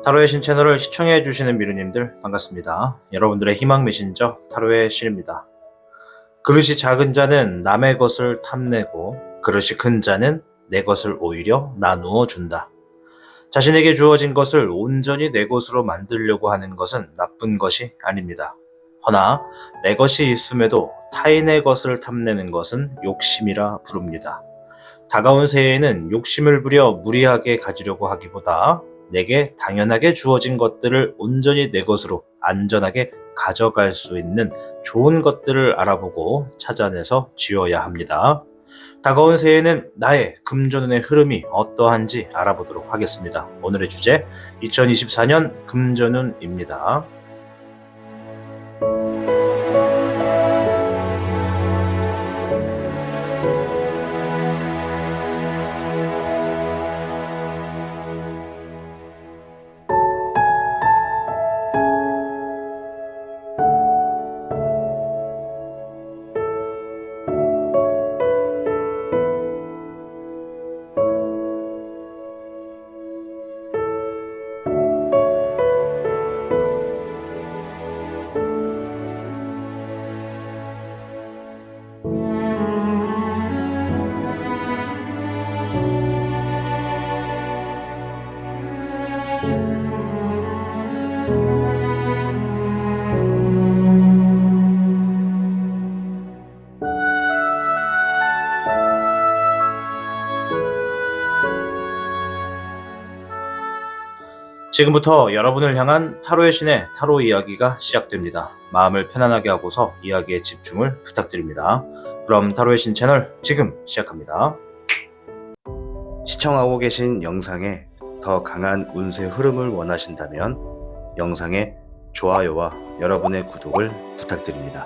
타로의 신 채널을 시청해 주시는 미루님들 반갑습니다. 여러분들의 희망 메신저 타로의 신입니다. 그릇이 작은 자는 남의 것을 탐내고 그릇이 큰 자는 내 것을 오히려 나누어 준다. 자신에게 주어진 것을 온전히 내 것으로 만들려고 하는 것은 나쁜 것이 아닙니다. 허나 내 것이 있음에도 타인의 것을 탐내는 것은 욕심이라 부릅니다. 다가온 새해에는 욕심을 부려 무리하게 가지려고 하기보다 내게 당연하게 주어진 것들을 온전히 내 것으로 안전하게 가져갈 수 있는 좋은 것들을 알아보고 찾아내서 쥐어야 합니다. 다가온 새해에는 나의 금전운의 흐름이 어떠한지 알아보도록 하겠습니다. 오늘의 주제 2024년 금전운입니다. 지금부터 여러분을 향한 타로의 신의 타로 이야기가 시작됩니다. 마음을 편안하게 하고서 이야기에 집중을 부탁드립니다. 그럼 타로의 신 채널 지금 시작합니다. 시청하고 계신 영상에 더 강한 운세 흐름을 원하신다면 영상에 좋아요와 여러분의 구독을 부탁드립니다.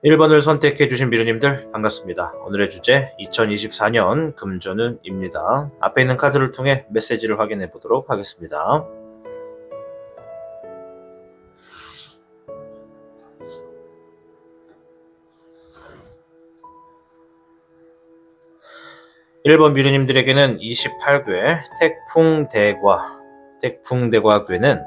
1번을 선택해 주신 미루님들 반갑습니다. 오늘의 주제 2024년 금전운입니다. 앞에 있는 카드를 통해 메시지를 확인해 보도록 하겠습니다. (1번) 미루님들에게는 28궤 태풍대과궤는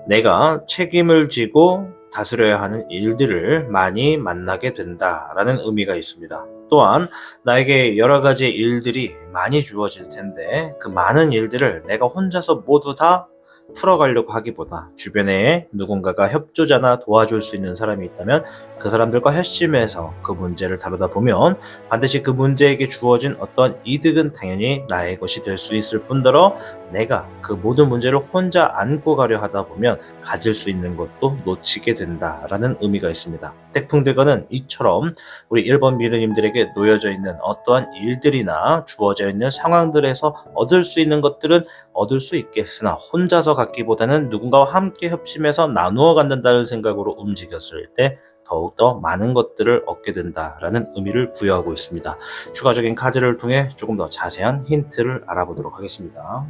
내가 책임을 지고 다스려야 하는 일들을 많이 만나게 된다라는 의미가 있습니다. 또한 나에게 여러 가지 일들이 많이 주어질 텐데 그 많은 일들을 내가 혼자서 모두 다 풀어가려고 하기보다 주변에 누군가가 협조자나 도와줄 수 있는 사람이 있다면 그 사람들과 협심해서 그 문제를 다루다 보면 반드시 그 문제에게 주어진 어떤 이득은 당연히 나의 것이 될 수 있을 뿐더러 내가 그 모든 문제를 혼자 안고 가려 하다 보면 가질 수 있는 것도 놓치게 된다라는 의미가 있습니다. 태풍대과는 이처럼 우리 1번 미르님들에게 놓여져 있는 어떠한 일들이나 주어져 있는 상황들에서 얻을 수 있는 것들은 얻을 수 있겠으나 혼자서 갖기보다는 누군가와 함께 협심해서 나누어 갖는다는 생각으로 움직였을 때 더욱더 많은 것들을 얻게 된다라는 의미를 부여하고 있습니다. 추가적인 카드를 통해 조금 더 자세한 힌트를 알아보도록 하겠습니다.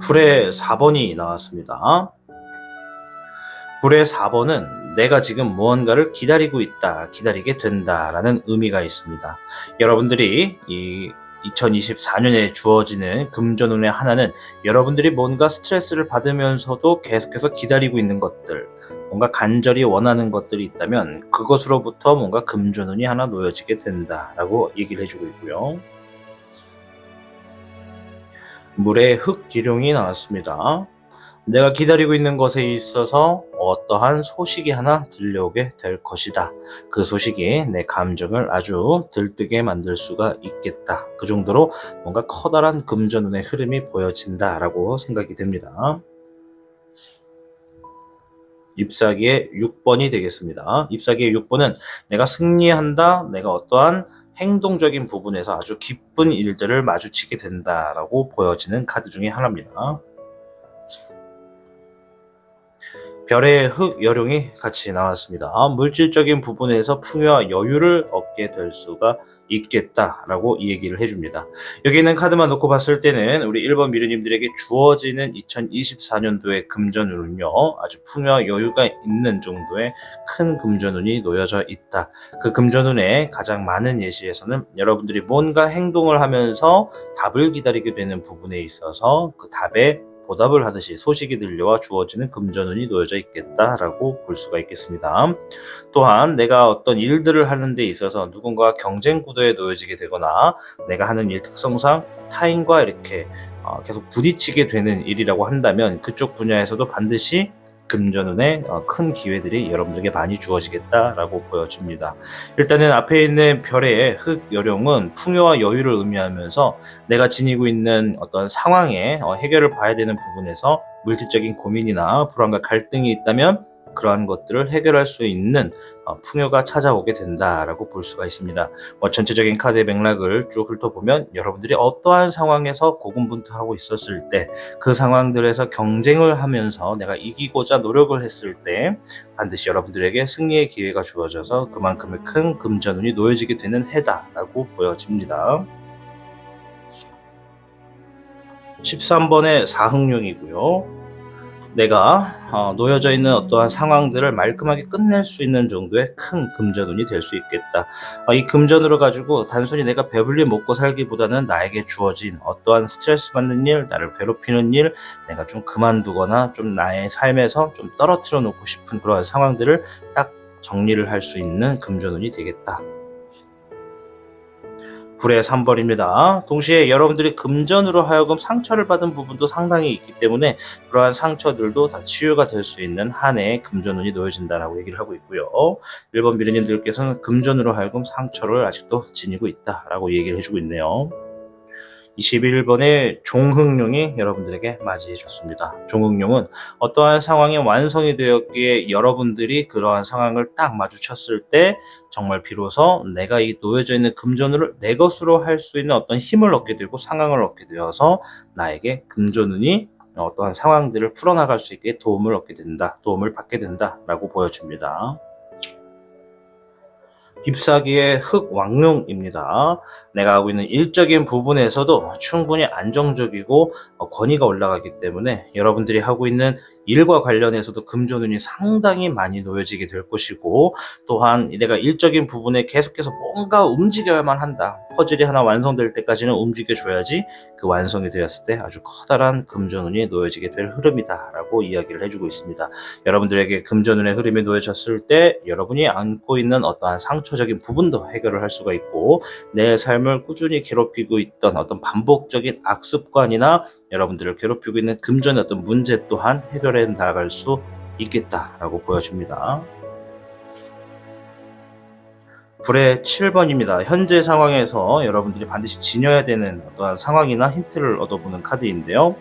불의 4번이 나왔습니다. 불의 4번은 내가 지금 무언가를 기다리고 있다, 기다리게 된다라는 의미가 있습니다. 여러분들이 이 2024년에 주어지는 금전운의 하나는 여러분들이 뭔가 스트레스를 받으면서도 계속해서 기다리고 있는 것들, 뭔가 간절히 원하는 것들이 있다면 그것으로부터 뭔가 금전운이 하나 놓여지게 된다라고 얘기를 해주고 있고요. 물의 흑기룡이 나왔습니다. 내가 기다리고 있는 것에 있어서 어떠한 소식이 하나 들려오게 될 것이다. 그 소식이 내 감정을 아주 들뜨게 만들 수가 있겠다. 그 정도로 뭔가 커다란 금전운의 흐름이 보여진다라고 생각이 됩니다. 잎사귀의 6번이 되겠습니다. 잎사귀의 6번은 내가 승리한다, 내가 어떠한 행동적인 부분에서 아주 기쁜 일들을 마주치게 된다라고 보여지는 카드 중에 하나입니다. 별의 흑여룡이 같이 나왔습니다. 물질적인 부분에서 풍요와 여유를 얻게 될 수가 있겠다라고 이 얘기를 해줍니다. 여기 있는 카드만 놓고 봤을 때는 우리 1번 미르님들에게 주어지는 2024년도의 금전운은요, 아주 풍요와 여유가 있는 정도의 큰 금전운이 놓여져 있다. 그 금전운의 가장 많은 예시에서는 여러분들이 뭔가 행동을 하면서 답을 기다리게 되는 부분에 있어서 그 답에 보답을 하듯이 소식이 들려와 주어지는 금전운이 놓여져 있겠다라고 볼 수가 있겠습니다. 또한 내가 어떤 일들을 하는 데 있어서 누군가와 경쟁 구도에 놓여지게 되거나 내가 하는 일 특성상 타인과 이렇게 계속 부딪히게 되는 일이라고 한다면 그쪽 분야에서도 반드시 금전운의 큰 기회들이 여러분들에게 많이 주어지겠다라고 보여집니다. 일단은 앞에 있는 별의 흑 여룡은 풍요와 여유를 의미하면서 내가 지니고 있는 어떤 상황에 해결을 봐야 되는 부분에서 물질적인 고민이나 불안과 갈등이 있다면 그러한 것들을 해결할 수 있는 풍요가 찾아오게 된다라고 볼 수가 있습니다. 전체적인 카드의 맥락을 쭉 훑어보면 여러분들이 어떠한 상황에서 고군분투하고 있었을 때 그 상황들에서 경쟁을 하면서 내가 이기고자 노력을 했을 때 반드시 여러분들에게 승리의 기회가 주어져서 그만큼의 큰 금전운이 놓여지게 되는 해다라고 보여집니다. 13번의 사흥룡이고요. 내가 놓여져 있는 어떠한 상황들을 말끔하게 끝낼 수 있는 정도의 큰 금전운이 될 수 있겠다. 이 금전으로 가지고 단순히 내가 배불리 먹고 살기보다는 나에게 주어진 어떠한 스트레스 받는 일, 나를 괴롭히는 일, 내가 좀 그만두거나 좀 나의 삶에서 좀 떨어뜨려 놓고 싶은 그러한 상황들을 딱 정리를 할 수 있는 금전운이 되겠다. 불의 3번입니다. 동시에 여러분들이 금전으로 하여금 상처를 받은 부분도 상당히 있기 때문에 그러한 상처들도 다 치유가 될 수 있는 한 해의 금전운이 놓여진다라고 얘기를 하고 있고요. 1번 미르님들께서는 금전으로 하여금 상처를 아직도 지니고 있다라고 얘기를 해주고 있네요. 21번의 종흥룡이 여러분들에게 맞이해 줬습니다. 종흥룡은 어떠한 상황이 완성이 되었기에 여러분들이 그러한 상황을 딱 마주쳤을 때 정말 비로소 내가 이 놓여져 있는 금전운을 내 것으로 할 수 있는 어떤 힘을 얻게 되고 상황을 얻게 되어서 나에게 금전운이 어떠한 상황들을 풀어나갈 수 있게 도움을 얻게 된다, 도움을 받게 된다라고 보여집니다. 잎사귀의 흑왕룡입니다. 내가 하고 있는 일적인 부분에서도 충분히 안정적이고 권위가 올라가기 때문에 여러분들이 하고 있는 일과 관련해서도 금전운이 상당히 많이 놓여지게 될 것이고, 또한 내가 일적인 부분에 계속해서 뭔가 움직여야만 한다. 퍼즐이 하나 완성될 때까지는 움직여줘야지 그 완성이 되었을 때 아주 커다란 금전운이 놓여지게 될 흐름이다 라고 이야기를 해주고 있습니다. 여러분들에게 금전운의 흐름이 놓여졌을 때 여러분이 안고 있는 어떠한 상처적인 부분도 해결을 할 수가 있고, 내 삶을 꾸준히 괴롭히고 있던 어떤 반복적인 악습관이나 여러분들을 괴롭히고 있는 금전의 어떤 문제 또한 해결해 나갈 수 있겠다라고 보여집니다. 불의 7번입니다. 현재 상황에서 여러분들이 반드시 지녀야 되는 어떠한 상황이나 힌트를 얻어보는 카드인데요.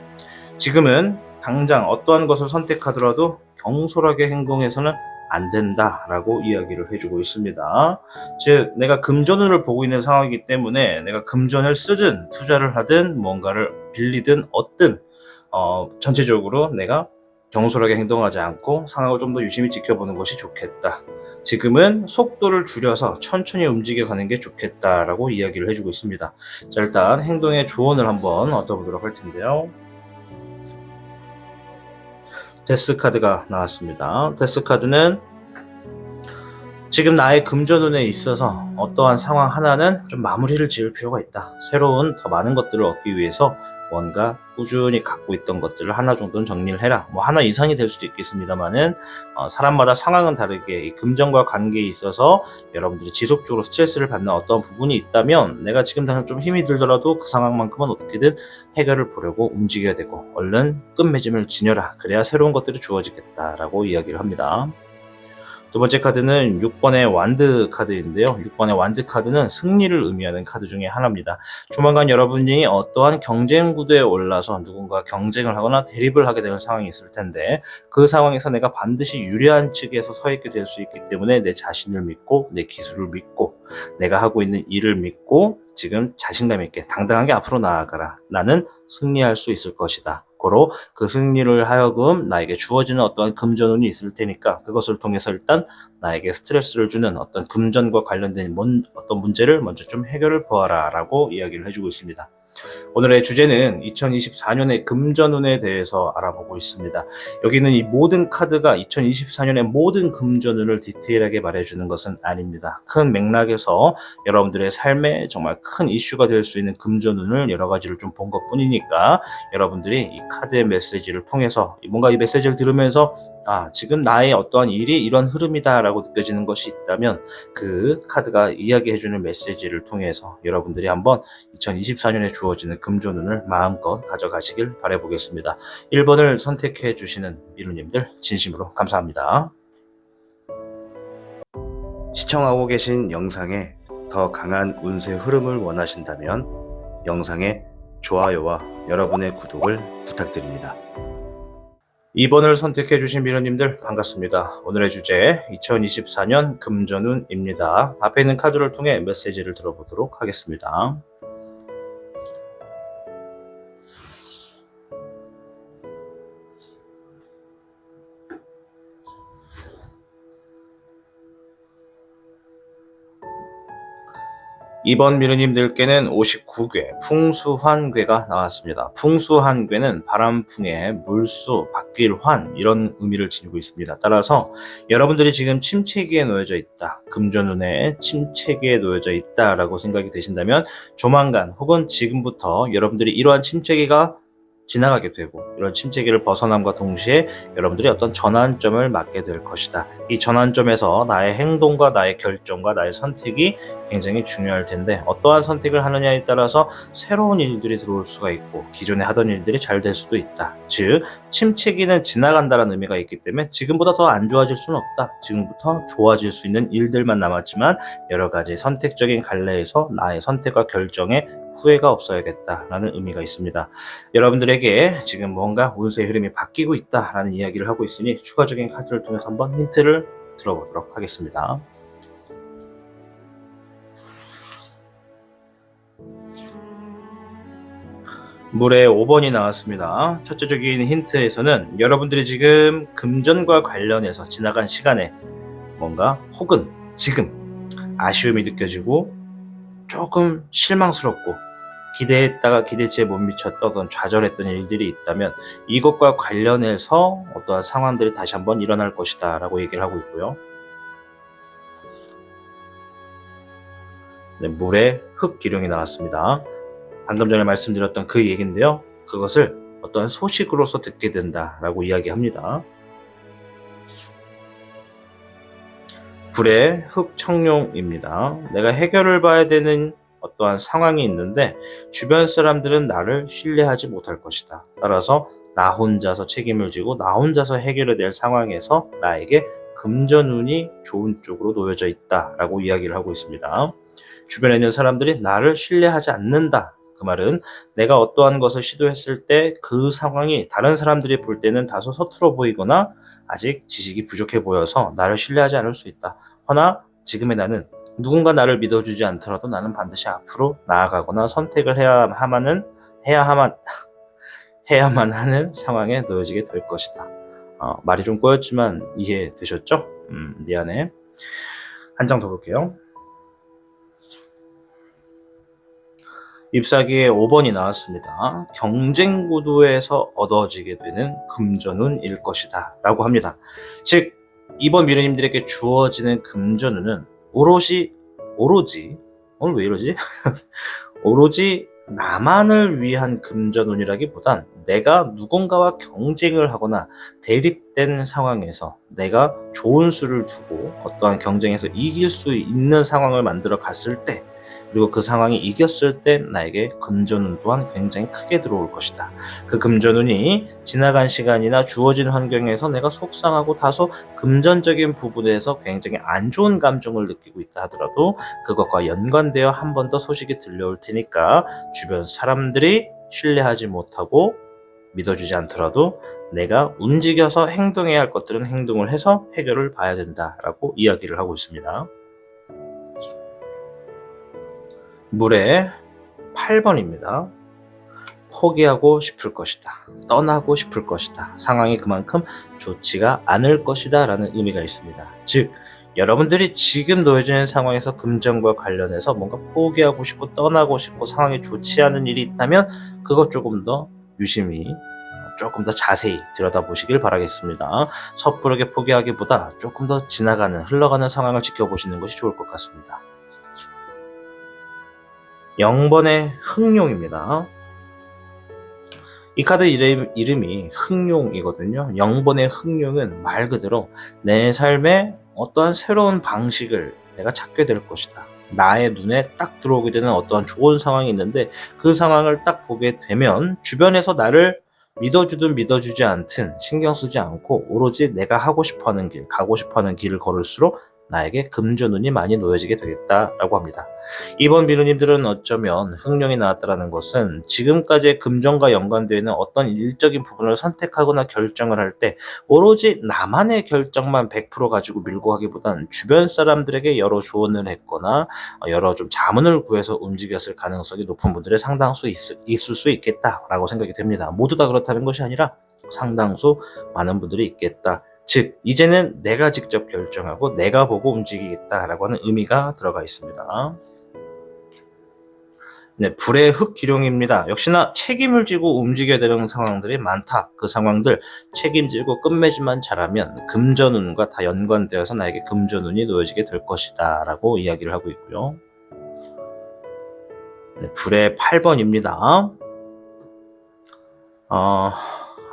지금은 당장 어떠한 것을 선택하더라도 경솔하게 행동해서는 안 된다라고 이야기를 해주고 있습니다. 즉 내가 금전운을 보고 있는 상황이기 때문에 내가 금전을 쓰든 투자를 하든 뭔가를 빌리든 얻든 전체적으로 내가 경솔하게 행동하지 않고 상황을 좀 더 유심히 지켜보는 것이 좋겠다. 지금은 속도를 줄여서 천천히 움직여가는 게 좋겠다라고 이야기를 해주고 있습니다. 자, 일단 행동의 조언을 한번 얻어보도록 할 텐데요. 데스 카드가 나왔습니다. 데스 카드는 지금 나의 금전운에 있어서 어떠한 상황 하나는 좀 마무리를 지을 필요가 있다. 새로운 더 많은 것들을 얻기 위해서 뭔가 꾸준히 갖고 있던 것들을 하나 정도는 정리를 해라. 하나 이상이 될 수도 있겠습니다만은 사람마다 상황은 다르게 이 금전과 관계에 있어서 여러분들이 지속적으로 스트레스를 받는 어떤 부분이 있다면 내가 지금 당장 좀 힘이 들더라도 그 상황만큼은 어떻게든 해결을 보려고 움직여야 되고 얼른 끝맺음을 지녀라. 그래야 새로운 것들이 주어지겠다라고 이야기를 합니다. 두 번째 카드는 6번의 완드 카드인데요. 6번의 완드 카드는 승리를 의미하는 카드 중에 하나입니다. 조만간 여러분이 어떠한 경쟁 구도에 올라서 누군가 경쟁을 하거나 대립을 하게 되는 상황이 있을 텐데 그 상황에서 내가 반드시 유리한 측에서 서 있게 될 수 있기 때문에 내 자신을 믿고 내 기술을 믿고 내가 하고 있는 일을 믿고 지금 자신감 있게 당당하게 앞으로 나아가라. 나는 승리할 수 있을 것이다. 고로 그 승리를 하여금 나에게 주어지는 어떠한 금전운이 있을 테니까 그것을 통해서 일단 나에게 스트레스를 주는 어떤 금전과 관련된 어떤 문제를 먼저 좀 해결을 보아라 라고 이야기를 해주고 있습니다. 오늘의 주제는 2024년의 금전운에 대해서 알아보고 있습니다. 여기는 이 모든 카드가 2024년의 모든 금전운을 디테일하게 말해주는 것은 아닙니다. 큰 맥락에서 여러분들의 삶에 정말 큰 이슈가 될 수 있는 금전운을 여러 가지를 좀 본 것뿐이니까 여러분들이 이 카드의 메시지를 통해서 뭔가 이 메시지를 들으면서 지금 나의 어떠한 일이 이런 흐름이다라고 느껴지는 것이 있다면 그 카드가 이야기해주는 메시지를 통해서 여러분들이 한번 2024년에 주어지는 금전운을 마음껏 가져가시길 바라보겠습니다. 1번을 선택해 주시는 미루님들 진심으로 감사합니다. 시청하고 계신 영상에 더 강한 운세 흐름을 원하신다면 영상의 좋아요와 여러분의 구독을 부탁드립니다. 2번을 선택해 주신 미루님들 반갑습니다. 오늘의 주제 2024년 금전운입니다. 앞에 있는 카드를 통해 메시지를 들어보도록 하겠습니다. 이번 미르님들께는 59괴 풍수환괴가 나왔습니다. 풍수환괴는 바람풍에 물수, 바뀔 환 이런 의미를 지니고 있습니다. 따라서 여러분들이 지금 침체기에 놓여져 있다. 금전운에 침체기에 놓여져 있다라고 생각이 되신다면 조만간 혹은 지금부터 여러분들이 이러한 침체기가 지나가게 되고 이런 침체기를 벗어남과 동시에 여러분들이 어떤 전환점을 맞게 될 것이다. 이 전환점에서 나의 행동과 나의 결정과 나의 선택이 굉장히 중요할 텐데 어떠한 선택을 하느냐에 따라서 새로운 일들이 들어올 수가 있고 기존에 하던 일들이 잘 될 수도 있다. 즉 침체기는 지나간다는 의미가 있기 때문에 지금보다 더 안 좋아질 수는 없다. 지금부터 좋아질 수 있는 일들만 남았지만 여러 가지 선택적인 갈래에서 나의 선택과 결정에 후회가 없어야겠다라는 의미가 있습니다. 여러분들에게 지금 뭔가 운세의 흐름이 바뀌고 있다라는 이야기를 하고 있으니 추가적인 카드를 통해서 한번 힌트를 들어보도록 하겠습니다. 물의 5번이 나왔습니다. 첫째적인 힌트에서는 여러분들이 지금 금전과 관련해서 지나간 시간에 뭔가 혹은 지금 아쉬움이 느껴지고 조금 실망스럽고 기대했다가 기대치에 못 미쳤던 좌절했던 일들이 있다면 이것과 관련해서 어떠한 상황들이 다시 한번 일어날 것이다 라고 얘기를 하고 있고요. 네, 물에 흙기룡이 나왔습니다. 방금 전에 말씀드렸던 그 얘기인데요. 그것을 어떤 소식으로서 듣게 된다라고 이야기합니다. 불의 흑청룡입니다. 내가 해결을 봐야 되는 어떠한 상황이 있는데 주변 사람들은 나를 신뢰하지 못할 것이다. 따라서 나 혼자서 책임을 지고 나 혼자서 해결해야 될 상황에서 나에게 금전운이 좋은 쪽으로 놓여져 있다라고 이야기를 하고 있습니다. 주변에 있는 사람들이 나를 신뢰하지 않는다. 그 말은 내가 어떠한 것을 시도했을 때 그 상황이 다른 사람들이 볼 때는 다소 서툴어 보이거나 아직 지식이 부족해 보여서 나를 신뢰하지 않을 수 있다. 허나 지금의 나는 누군가 나를 믿어주지 않더라도 나는 반드시 앞으로 나아가거나 선택을 해야만 하는 상황에 놓여지게 될 것이다. 말이 좀 꼬였지만 이해되셨죠? 미안해. 한 장 더 볼게요. 잎사귀의 5번이 나왔습니다. 경쟁 구도에서 얻어지게 되는 금전운일 것이다 라고 합니다. 즉 이번 미르님들에게 주어지는 금전운은 오로지 오늘 왜 이러지? 오로지 나만을 위한 금전운이라기보단 내가 누군가와 경쟁을 하거나 대립된 상황에서 내가 좋은 수를 두고 어떠한 경쟁에서 이길 수 있는 상황을 만들어 갔을 때 그리고 그 상황이 이겼을 때 나에게 금전운 또한 굉장히 크게 들어올 것이다. 그 금전운이 지나간 시간이나 주어진 환경에서 내가 속상하고 다소 금전적인 부분에서 굉장히 안 좋은 감정을 느끼고 있다 하더라도 그것과 연관되어 한 번 더 소식이 들려올 테니까 주변 사람들이 신뢰하지 못하고 믿어주지 않더라도 내가 움직여서 행동해야 할 것들은 행동을 해서 해결을 봐야 된다라고 이야기를 하고 있습니다. 물의 8번입니다. 포기하고 싶을 것이다. 떠나고 싶을 것이다. 상황이 그만큼 좋지가 않을 것이다 라는 의미가 있습니다. 즉 여러분들이 지금 놓여져 있는 상황에서 금전과 관련해서 뭔가 포기하고 싶고 떠나고 싶고 상황이 좋지 않은 일이 있다면 그것 조금 더 유심히 조금 더 자세히 들여다보시길 바라겠습니다. 섣부르게 포기하기보다 조금 더 지나가는 흘러가는 상황을 지켜보시는 것이 좋을 것 같습니다. 0번의 흑룡입니다. 이 카드 이름이 흑룡이거든요. 0번의 흑룡은 말 그대로 내 삶에 어떠한 새로운 방식을 내가 찾게 될 것이다. 나의 눈에 딱 들어오게 되는 어떠한 좋은 상황이 있는데 그 상황을 딱 보게 되면 주변에서 나를 믿어주든 믿어주지 않든 신경 쓰지 않고 오로지 내가 하고 싶어하는 길, 가고 싶어하는 길을 걸을수록 나에게 금전운이 많이 놓여지게 되겠다라고 합니다. 이번 비루님들은 어쩌면 흑룡이 나왔다는 것은 지금까지의 금전과 연관되어 있는 어떤 일적인 부분을 선택하거나 결정을 할 때 오로지 나만의 결정만 100% 가지고 밀고 가기보단 주변 사람들에게 여러 조언을 했거나 여러 좀 자문을 구해서 움직였을 가능성이 높은 분들의 상당수 있을 수 있겠다라고 생각이 됩니다. 모두 다 그렇다는 것이 아니라 상당수 많은 분들이 있겠다. 즉 이제는 내가 직접 결정하고 내가 보고 움직이겠다라고 하는 의미가 들어가 있습니다. 네, 불의 흑기룡입니다. 역시나 책임을 지고 움직여야 되는 상황들이 많다. 그 상황들 책임지고 끝맺음만 잘하면 금전운과 다 연관되어서 나에게 금전운이 놓여지게 될 것이다 라고 이야기를 하고 있고요. 네, 불의 8번입니다.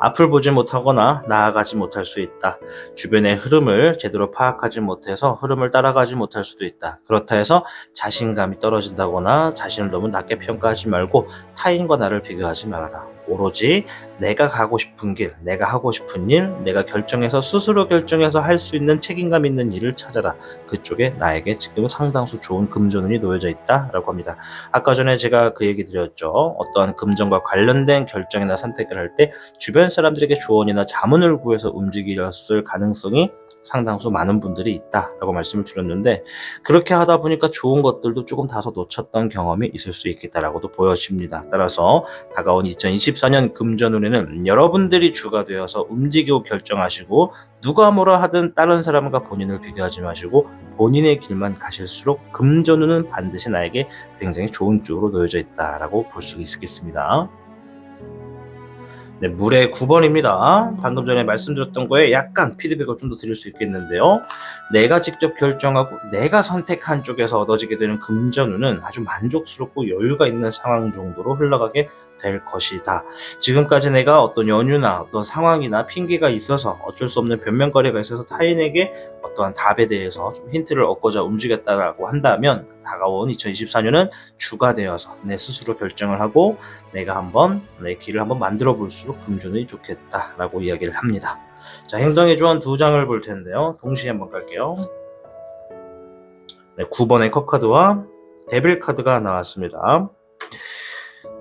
앞을 보지 못하거나 나아가지 못할 수 있다. 주변의 흐름을 제대로 파악하지 못해서 흐름을 따라가지 못할 수도 있다. 그렇다 해서 자신감이 떨어진다거나 자신을 너무 낮게 평가하지 말고 타인과 나를 비교하지 말아라. 오로지 내가 가고 싶은 길, 내가 하고 싶은 일, 내가 결정해서 스스로 결정해서 할 수 있는 책임감 있는 일을 찾아라. 그쪽에 나에게 지금 상당수 좋은 금전운이 놓여져 있다라고 합니다. 아까 전에 제가 그 얘기 드렸죠. 어떠한 금전과 관련된 결정이나 선택을 할 때 주변 사람들에게 조언이나 자문을 구해서 움직였을 가능성이 상당수 많은 분들이 있다라고 말씀을 드렸는데 그렇게 하다 보니까 좋은 것들도 조금 다소 놓쳤던 경험이 있을 수 있겠다라고도 보여집니다. 따라서 다가온 2024년 금전운에는 여러분들이 주가 되어서 움직이고 결정하시고 누가 뭐라 하든 다른 사람과 본인을 비교하지 마시고 본인의 길만 가실수록 금전운은 반드시 나에게 굉장히 좋은 쪽으로 놓여져 있다라고 볼 수 있겠습니다. 네, 물의 9번입니다. 방금 전에 말씀드렸던 거에 약간 피드백을 좀 더 드릴 수 있겠는데요. 내가 직접 결정하고 내가 선택한 쪽에서 얻어지게 되는 금전운은 아주 만족스럽고 여유가 있는 상황 정도로 흘러가게 될 것이다. 지금까지 내가 어떤 연유나 어떤 상황이나 핑계가 있어서 어쩔 수 없는 변명거리가 있어서 타인에게 어떠한 답에 대해서 좀 힌트를 얻고자 움직였다라고 한다면 다가온 2024년은 주가 되어서 내 스스로 결정을 하고 내가 한번 내 길을 한번 만들어 볼수록 금전운이 좋겠다라고 이야기를 합니다. 자, 행동의 조언 2장을 볼 텐데요. 동시에 한번 갈게요. 네, 9번의 컵카드와 데빌 카드가 나왔습니다.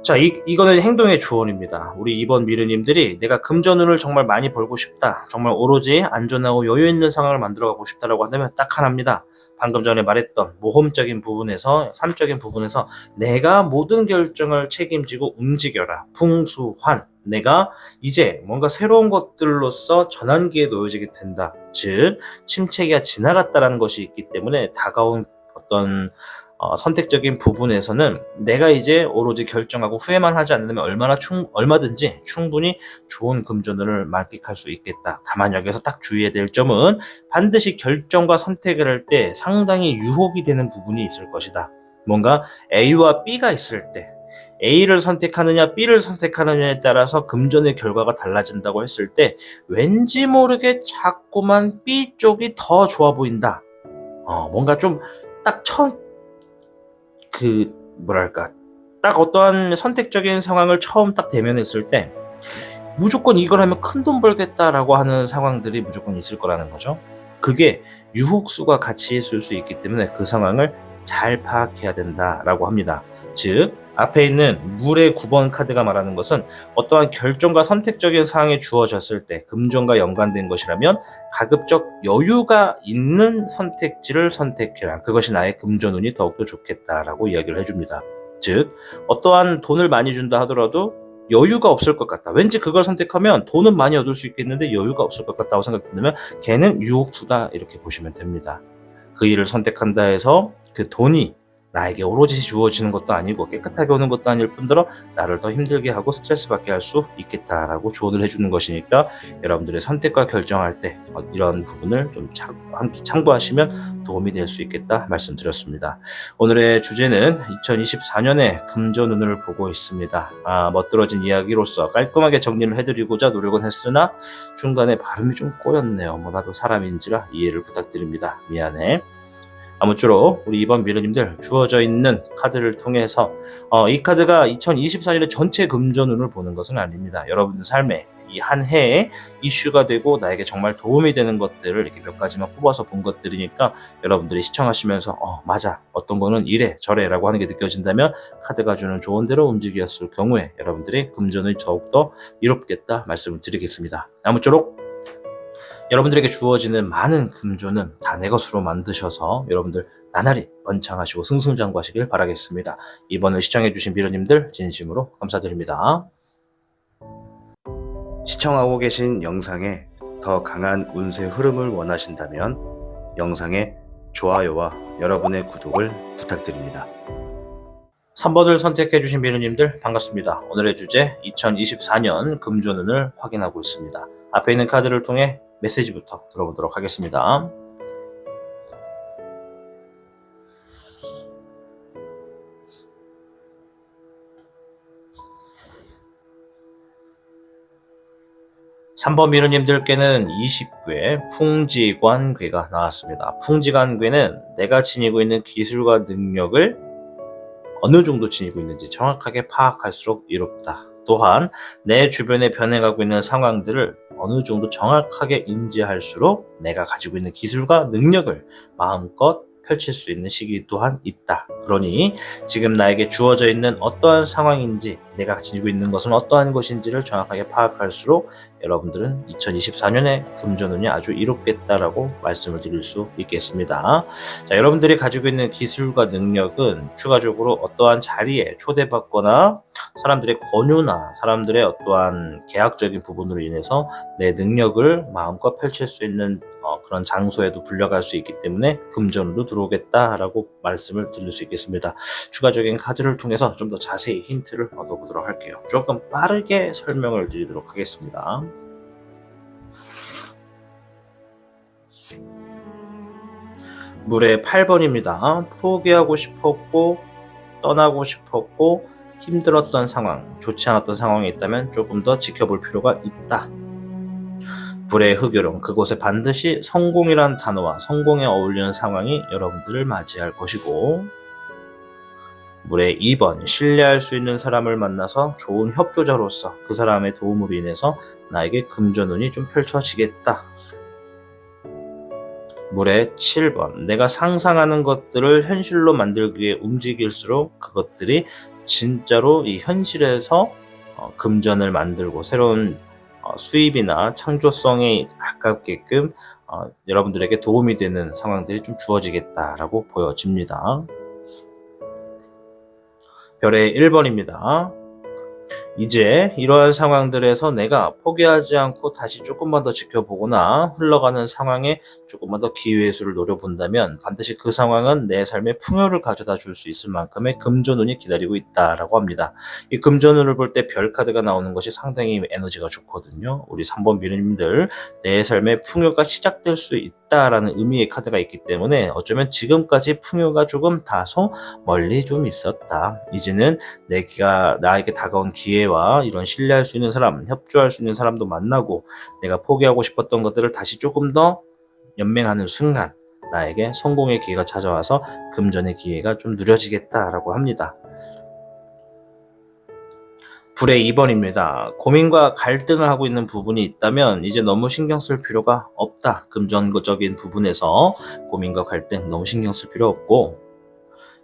자, 이거는 행동의 조언입니다. 우리 이번 미르님들이 내가 금전운을 정말 많이 벌고 싶다. 정말 오로지 안전하고 여유 있는 상황을 만들어가고 싶다라고 한다면 딱 하나입니다. 방금 전에 말했던 모험적인 부분에서, 삶적인 부분에서 내가 모든 결정을 책임지고 움직여라. 풍수환. 내가 이제 뭔가 새로운 것들로서 전환기에 놓여지게 된다. 즉, 침체기가 지나갔다라는 것이 있기 때문에 다가온 어떤 선택적인 부분에서는 내가 이제 오로지 결정하고 후회만 하지 않는다면 얼마든지 충분히 좋은 금전운을 만끽할 수 있겠다. 다만 여기서 딱 주의해야 될 점은 반드시 결정과 선택을 할 때 상당히 유혹이 되는 부분이 있을 것이다. 뭔가 A와 B가 있을 때 A를 선택하느냐 B를 선택하느냐에 따라서 금전의 결과가 달라진다고 했을 때 왠지 모르게 자꾸만 B 쪽이 더 좋아 보인다. 뭔가 좀 딱 딱 어떠한 선택적인 상황을 처음 딱 대면했을 때 무조건 이걸 하면 큰 돈 벌겠다라고 하는 상황들이 무조건 있을 거라는 거죠. 그게 유혹수가 같이 있을 수 있기 때문에 그 상황을 잘 파악해야 된다라고 합니다. 즉 앞에 있는 물의 9번 카드가 말하는 것은 어떠한 결정과 선택적인 상황이 주어졌을 때 금전과 연관된 것이라면 가급적 여유가 있는 선택지를 선택해라. 그것이 나의 금전운이 더욱더 좋겠다라고 이야기를 해줍니다. 즉 어떠한 돈을 많이 준다 하더라도 여유가 없을 것 같다. 왠지 그걸 선택하면 돈은 많이 얻을 수 있겠는데 여유가 없을 것 같다고 생각된다면 걔는 유혹수다 이렇게 보시면 됩니다. 그 일을 선택한다 해서 그 돈이 나에게 오로지 주어지는 것도 아니고 깨끗하게 오는 것도 아닐 뿐더러 나를 더 힘들게 하고 스트레스 받게 할 수 있겠다라고 조언을 해주는 것이니까 여러분들의 선택과 결정할 때 이런 부분을 좀 함께 참고하시면 도움이 될 수 있겠다 말씀드렸습니다. 오늘의 주제는 2024년에 금전운을 보고 있습니다. 멋들어진 이야기로서 깔끔하게 정리를 해드리고자 노력은 했으나 중간에 발음이 좀 꼬였네요. 나도 사람인지라 이해를 부탁드립니다. 미안해. 아무쪼록 우리 이번 미르님들 주어져 있는 카드를 통해서 이 카드가 2024년의 전체 금전운을 보는 것은 아닙니다. 여러분들 삶에 이 한 해에 이슈가 되고 나에게 정말 도움이 되는 것들을 이렇게 몇 가지만 뽑아서 본 것들이니까 여러분들이 시청하시면서 맞아 어떤 거는 이래 저래 라고 하는 게 느껴진다면 카드가 주는 조언대로 움직였을 경우에 여러분들이 금전을 더욱더 이롭겠다 말씀을 드리겠습니다. 아무쪼록 여러분들에게 주어지는 많은 금전은 다 내 것으로 만드셔서 여러분들 나날이 번창하시고 승승장구하시길 바라겠습니다. 이번을 시청해주신 미르님들 진심으로 감사드립니다. 시청하고 계신 영상에 더 강한 운세 흐름을 원하신다면 영상에 좋아요와 여러분의 구독을 부탁드립니다. 3번을 선택해주신 미르님들 반갑습니다. 오늘의 주제 2024년 금전운을 확인하고 있습니다. 앞에 있는 카드를 통해 메시지부터 들어보도록 하겠습니다. (3번) 미르님들께는 20괴 풍지관괴가 나왔습니다. 풍지관괴는 내가 지니고 있는 기술과 능력을 어느 정도 지니고 있는지 정확하게 파악할수록 이롭다. 또한 내 주변에 변해가고 있는 상황들을 어느 정도 정확하게 인지할수록 내가 가지고 있는 기술과 능력을 마음껏 펼칠 수 있는 시기 또한 있다. 그러니 지금 나에게 주어져 있는 어떠한 상황인지 내가 지니고 있는 것은 어떠한 것인지를 정확하게 파악할수록 여러분들은 2024년에 금전운이 아주 이롭겠다라고 말씀을 드릴 수 있겠습니다. 자, 여러분들이 가지고 있는 기술과 능력은 추가적으로 어떠한 자리에 초대받거나 사람들의 권유나 사람들의 어떠한 계약적인 부분으로 인해서 내 능력을 마음껏 펼칠 수 있는 그런 장소에도 불려갈 수 있기 때문에 금전으로 들어오겠다라고 말씀을 드릴 수 있겠습니다. 추가적인 카드를 통해서 좀 더 자세히 힌트를 얻어보도록 할게요. 조금 빠르게 설명을 드리도록 하겠습니다. 물의 8번입니다. 포기하고 싶었고 떠나고 싶었고 힘들었던 상황, 좋지 않았던 상황이 있다면 조금 더 지켜볼 필요가 있다. 불의 흑요령, 그곳에 반드시 성공이란 단어와 성공에 어울리는 상황이 여러분들을 맞이할 것이고, 물의 2번, 신뢰할 수 있는 사람을 만나서 좋은 협조자로서 그 사람의 도움으로 인해서 나에게 금전운이 좀 펼쳐지겠다. 물의 7번, 내가 상상하는 것들을 현실로 만들기 위해 움직일수록 그것들이 진짜로 이 현실에서 금전을 만들고 새로운 수입이나 창조성에 가깝게끔 여러분들에게 도움이 되는 상황들이 좀 주어지겠다라고 보여집니다. 별의 1번입니다. 이제 이러한 상황들에서 내가 포기하지 않고 다시 조금만 더 지켜보거나 흘러가는 상황에 조금만 더 기회의 수를 노려본다면 반드시 그 상황은 내 삶에 풍요를 가져다 줄 수 있을 만큼의 금전운이 기다리고 있다라고 합니다. 이 금전운을 볼 때 별 카드가 나오는 것이 상당히 에너지가 좋거든요. 우리 3번 미르님들 내 삶에 풍요가 시작될 수 있다라는 의미의 카드가 있기 때문에 어쩌면 지금까지 풍요가 조금 다소 멀리 좀 있었다. 이제는 내가 나에게 다가온 기회와 이런 신뢰할 수 있는 사람, 협조할 수 있는 사람도 만나고 내가 포기하고 싶었던 것들을 다시 조금 더 연맹하는 순간 나에게 성공의 기회가 찾아와서 금전의 기회가 좀 누려지겠다라고 합니다. 불의 2번입니다. 고민과 갈등을 하고 있는 부분이 있다면 이제 너무 신경 쓸 필요가 없다. 금전적인 부분에서 고민과 갈등 너무 신경 쓸 필요 없고